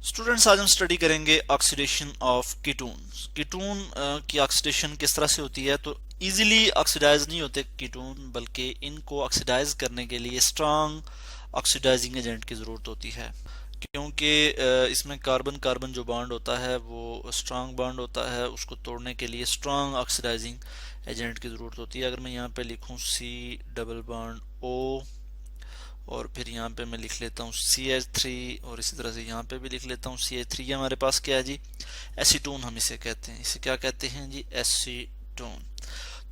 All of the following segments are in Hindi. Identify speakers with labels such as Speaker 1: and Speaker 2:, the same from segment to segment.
Speaker 1: स्टूडेंट्स, आज हम स्टडी करेंगे ऑक्सीडेशन ऑफ कीटोन। कीटोन की ऑक्सीडेशन किस तरह से होती है। तो इजीली ऑक्सीडाइज नहीं होते कीटोन, बल्कि इनको ऑक्सीडाइज करने के लिए स्ट्रांग ऑक्सीडाइजिंग एजेंट की ज़रूरत होती है, क्योंकि इसमें कार्बन कार्बन जो बॉन्ड होता है वो स्ट्रांग बॉन्ड होता है। उसको तोड़ने के लिए स्ट्रांग ऑक्सीडाइजिंग एजेंट की ज़रूरत होती है। अगर मैं यहाँ पे लिखूँ सी डबल बॉन्ड ओ, और फिर यहाँ पे मैं लिख लेता हूँ CH3, और इसी तरह से यहाँ पे भी लिख लेता हूँ CH3। ये हमारे पास क्या है जी, एसीटोन हम इसे कहते हैं। इसे क्या कहते हैं जी, एसीटोन।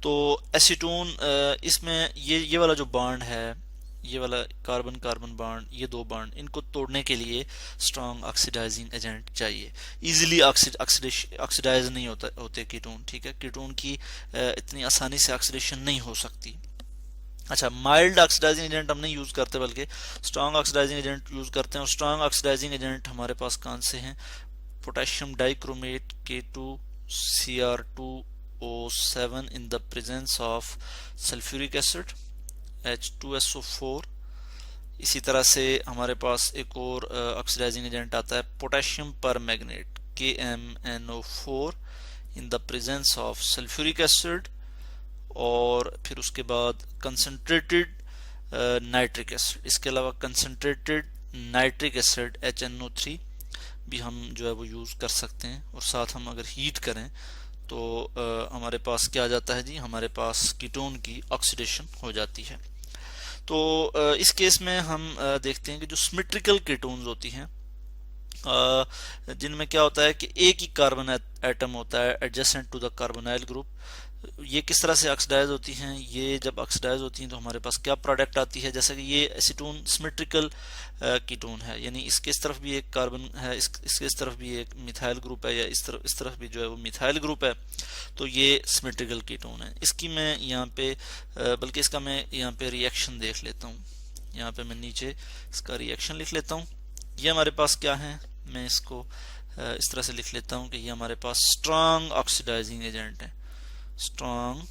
Speaker 1: तो एसीटोन इसमें ये वाला जो बॉन्ड है, ये वाला कार्बन कार्बन बॉन्ड, ये दो बॉन्ड, इनको तोड़ने के लिए स्ट्रॉन्ग ऑक्सीडाइजिंग एजेंट चाहिए। इजीली ऑक्सीडाइज नहीं होते कीटोन, ठीक है। कीटोन की इतनी आसानी से ऑक्सीडेशन नहीं हो सकती। अच्छा, माइल्ड ऑक्सीडाइजिंग एजेंट हम नहीं यूज करते, बल्कि स्ट्रॉन्ग ऑक्सीडाइजिंग एजेंट यूज करते हैं। और स्ट्रॉन्ग ऑक्सीडाइजिंग एजेंट हमारे पास कौन से हैं, potassium dichromate K2Cr2O7 in the presence of sulphuric acid H2SO4। इसी तरह से हमारे पास एक और ऑक्सीडाइजिंग एजेंट आता है potassium permanganate KMnO4 in the presence of sulphuric acid. और फिर उसके बाद कंसनट्रेटेड नाइट्रिक एसिड, इसके अलावा कंसनट्रेटेड नाइट्रिक एसिड HNO3 भी हम जो है वो यूज़ कर सकते हैं। और साथ हम अगर हीट करें तो हमारे पास क्या आ जाता है जी, हमारे पास कीटोन की ऑक्सीडेशन हो जाती है। तो इस केस में हम देखते हैं कि जो सिमेट्रिकल कीटोन्स होती हैं, जिनमें क्या होता है कि एक ही कार्बन एटम होता है adjacent to the carbonyl group, ये किस तरह से ऑक्सीडाइज होती हैं। ये जब ऑक्सीडाइज होती हैं तो हमारे पास क्या प्रोडक्ट आती है, जैसे कि ये एसीटोन सिमेट्रिकल कीटोन है, यानी इसके इस तरफ भी एक कार्बन है, इसके इस तरफ भी एक मिथाइल ग्रुप है, या इस तरफ भी जो है वो मिथाइल ग्रुप है। तो ये सिमेट्रिकल कीटोन है। इसकी मैं यहाँ पे बल्कि इसका मैं यहाँ पे रिएक्शन देख लेता हूँ। यहाँ पे मैं नीचे इसका रिएक्शन लिख लेता हूँ। ये हमारे पास क्या है, मैं इसको इस तरह से लिख लेता हूँ कि ये हमारे पास स्ट्रांग ऑक्सीडाइजिंग एजेंट है। स्ट्रांग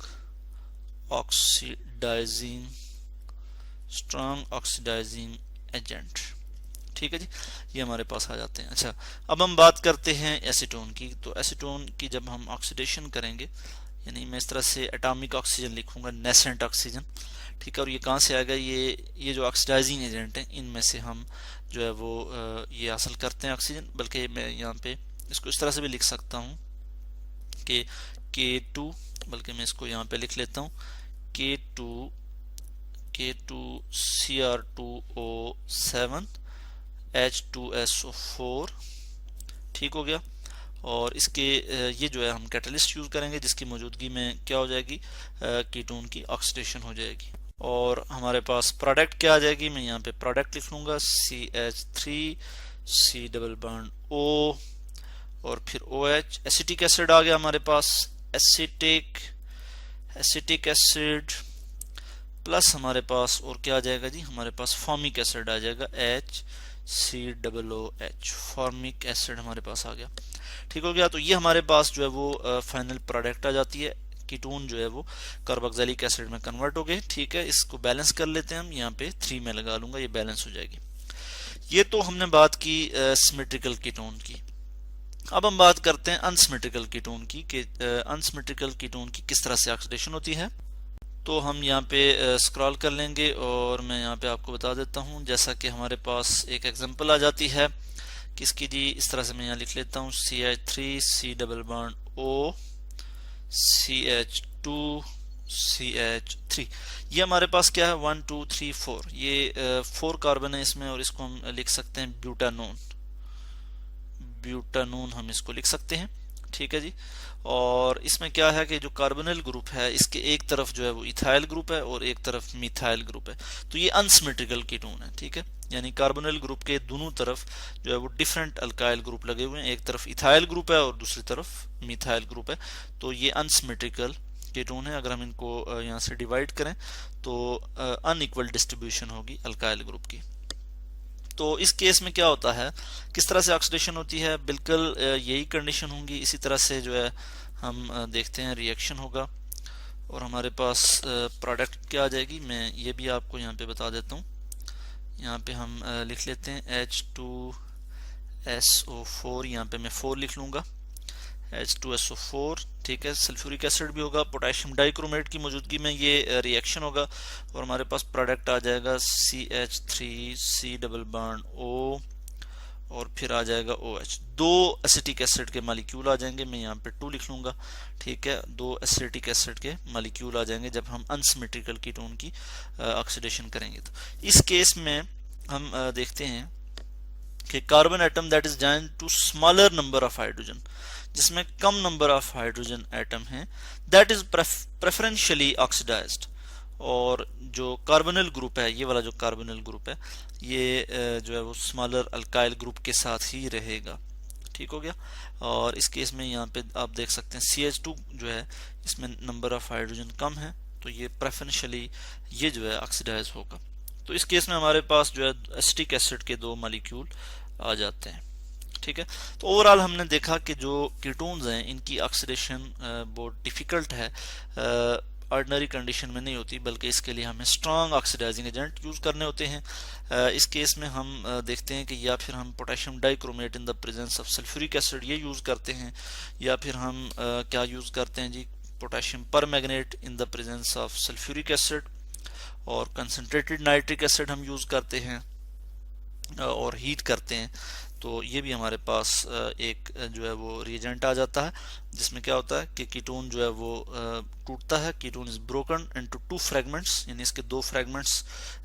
Speaker 1: ऑक्सीडाइजिंग एजेंट, ठीक है जी। ये हमारे पास आ जाते हैं। अच्छा, अब हम बात करते हैं एसीटोन की। तो एसीटोन की जब हम ऑक्सीडेशन करेंगे, यानी मैं इस तरह से एटॉमिक ऑक्सीजन लिखूंगा, नेसेंट ऑक्सीजन, ठीक है। और ये कहाँ से आएगा, ये जो ऑक्सीडाइजिंग एजेंट हैं इनमें से हम जो है वो ये हासिल करते हैं ऑक्सीजन। बल्कि मैं यहाँ पे इसको इस तरह से भी लिख सकता हूँ कि K2, बल्कि मैं इसको यहाँ पे लिख लेता हूँ K2Cr2O7 H2SO4, ठीक हो गया। और इसके ये जो है हम कैटलिस्ट यूज करेंगे, जिसकी मौजूदगी में क्या हो जाएगी, कीटोन की ऑक्सीडेशन हो जाएगी। और हमारे पास प्रोडक्ट क्या आ जाएगी, मैं यहाँ पे प्रोडक्ट लिख लूंगा CH3 C double bond O, और फिर OH, एसिटिक एसिड आ गया हमारे पास, एसिटिक एसिड प्लस हमारे पास और क्या आ जाएगा जी, हमारे पास फॉर्मिक एसिड आ जाएगा HCOOH, फॉर्मिक एसिड हमारे पास आ गया, ठीक हो गया। तो ये हमारे पास जो है वो फाइनल प्रोडक्ट आ जाती है। कीटोन जो है वो कार्बोक्सिलिक एसिड में कन्वर्ट हो गए, ठीक है। इसको बैलेंस कर लेते हैं हम, यहाँ पे 3 में लगा लूंगा, ये बैलेंस हो जाएगी। ये तो हमने बात की सिमेट्रिकल कीटोन की। अब हम बात करते हैं अनसिमेट्रिकल कीटोन की, कि अनसिमेट्रिकल कीटोन की किस तरह से ऑक्सीडेशन होती है। तो हम यहाँ पे स्क्रॉल कर लेंगे, और मैं यहाँ पे आपको बता देता हूँ। जैसा कि हमारे पास एक एग्जांपल आ जाती है किसकी जी, इस तरह से मैं यहाँ लिख लेता हूँ CH3 C double bond O CH2 CH3। ये हमारे पास क्या है, 1 2 3 4, ये 4 कार्बन है इसमें, और इसको हम लिख सकते हैं ब्यूटानोन हम इसको लिख सकते हैं, ठीक है जी। और इसमें क्या है कि जो कार्बोनिल ग्रुप है, इसके एक तरफ जो है वो इथाइल ग्रुप है और एक तरफ मिथाइल ग्रुप है। तो ये अनसिमेट्रिकल कीटोन है, ठीक है। यानी कार्बोनिल ग्रुप के दोनों तरफ जो है वो डिफरेंट अल्काइल ग्रुप लगे हुए हैं, एक तरफ इथाइल ग्रुप है और दूसरी तरफ मिथाइल ग्रुप है। तो ये अनसिमेट्रिकल कीटोन है। अगर हम इनको यहाँ से डिवाइड करें तो अनइक्वल डिस्ट्रीब्यूशन होगी अल्काइल ग्रुप की। तो इस केस में क्या होता है, किस तरह से ऑक्सीडेशन होती है, बिल्कुल यही कंडीशन होंगी। इसी तरह से जो है हम देखते हैं रिएक्शन होगा, और हमारे पास प्रोडक्ट क्या आ जाएगी, मैं ये भी आपको यहाँ पे बता देता हूँ। यहाँ पे हम लिख लेते हैं SO4, यहाँ पे मैं 4 लिख लूंगा, H2SO4, ठीक है। सल्फ्यूरिक एसिड भी होगा, पोटेशियम डाइक्रोमेट की मौजूदगी में ये रिएक्शन होगा और हमारे पास प्रोडक्ट आ जाएगा CH3C डबल बॉन्ड O और फिर आ जाएगा OH। दो एसिटिक एसिड के मॉलिक्यूल आ जाएंगे, मैं यहाँ पे 2 लिख लूंगा, ठीक है। दो एसिटिक एसिड के मॉलिक्यूल आ जाएंगे जब हम अनसिमेट्रिकल कीटोन की ऑक्सीडेशन करेंगे। तो इस केस में हम देखते हैं कि carbon atom that is joined to smaller number of hydrogen, जिसमें कम नंबर ऑफ हाइड्रोजन एटम हैं, दैट इज प्रेफरेंशियली ऑक्सीडाइज्ड। और जो कार्बोनिल ग्रुप है, ये वाला जो कार्बोनिल ग्रुप है, ये जो है वो स्मॉलर अल्काइल ग्रुप के साथ ही रहेगा, ठीक हो गया। और इस केस में यहाँ पे आप देख सकते हैं CH2 जो है इसमें नंबर ऑफ हाइड्रोजन कम है, तो ये प्रेफरेंशियली ये जो है ऑक्सीडाइज होगा। तो इस केस में हमारे पास जो है एसिटिक एसिड के 2 मॉलिक्यूल आ जाते हैं, ठीक है। तो ओवरऑल हमने देखा कि जो कीटोन्स हैं इनकी ऑक्सीडेशन बहुत डिफिकल्ट है, ऑर्डिनरी कंडीशन में नहीं होती, बल्कि इसके लिए हमें स्ट्रॉन्ग ऑक्सीडाइजिंग एजेंट यूज करने होते हैं। इस केस में हम देखते हैं कि या फिर हम potassium dichromate in the presence of sulphuric acid ये यूज करते हैं, या फिर हम क्या यूज करते हैं जी, potassium permanganate in the presence of sulphuric acid, और कंसंट्रेटेड नाइट्रिक एसिड हम यूज करते हैं और हीट करते हैं। तो ये भी हमारे पास एक जो है वो रिएजेंट आ जाता है, जिसमें क्या होता है कि कीटोन जो है वो टूटता है। Ketone is broken into 2 fragments, यानी इसके 2 फ्रेगमेंट्स,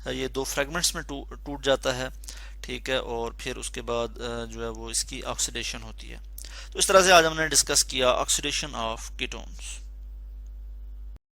Speaker 1: ये 2 फ्रेगमेंट्स में टूट जाता है, ठीक है। और फिर उसके बाद जो है वो इसकी ऑक्सीडेशन होती है। तो इस तरह से आज हमने डिस्कस किया ऑक्सीडेशन ऑफ कीटोन्स।